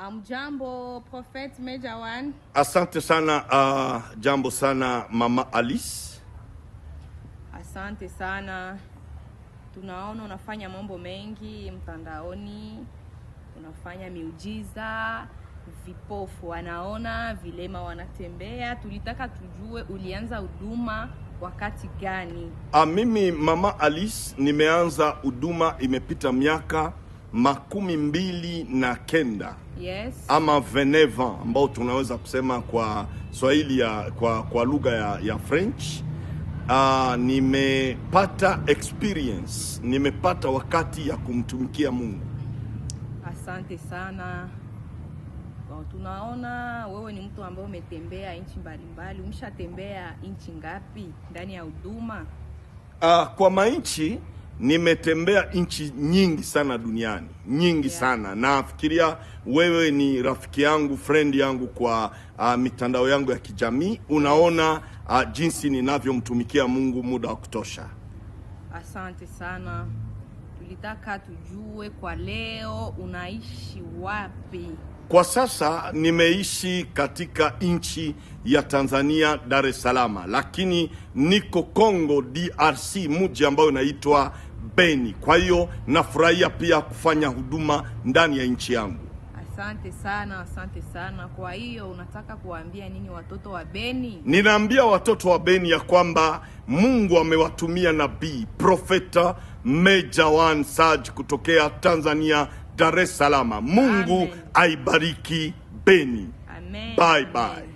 Jambo Prophet Major One. Asante sana, jambo sana Mama Alice. Asante sana. Tunaona unafanya mambo mengi mtandaoni. Unafanya miujiza, vipofu wanaona, vilema wanatembea. Tulitaka tujue ulianza huduma wakati gani? Mimi Mama Alice nimeanza huduma imepita miaka 29. Yes. Ama 29 ambao tunaweza kusema kwa Swahili kwa lugha ya French. Nimepata experience, nimepata wakati ya kumtumikia Mungu. Asante sana. Tunaona wewe ni mtu ambaye umetembea nchi mbalimbali. Umeshatembea nchi ngapi ndani ya huduma? Kwa mainchi nimetembea nchi nyingi sana duniani, nyingi sana. Nafikiria wewe ni rafiki yangu, friend yangu kwa mitandao yangu ya kijamii. Unaona jinsi ninavyomtumikia Mungu muda wa kutosha. Asante sana. Tulitaka tujue kwa leo unaishi wapi? Kwa sasa nimeishi katika nchi ya Tanzania, Dar es Salaam, lakini niko Kongo DRC, mji ambao unaitwa Beni. Kwa hiyo nafurahia pia kufanya huduma ndani ya nchi yangu. Asante sana, asante sana. Kwa hiyo unataka kuambia nini watoto wa Beni? Ninaambia watoto wa Beni ya kwamba Mungu amewatumia nabii Profeta Major One Saj kutokea Tanzania, Dar es Salaam. Mungu aibariki Beni. Amen. Bye bye.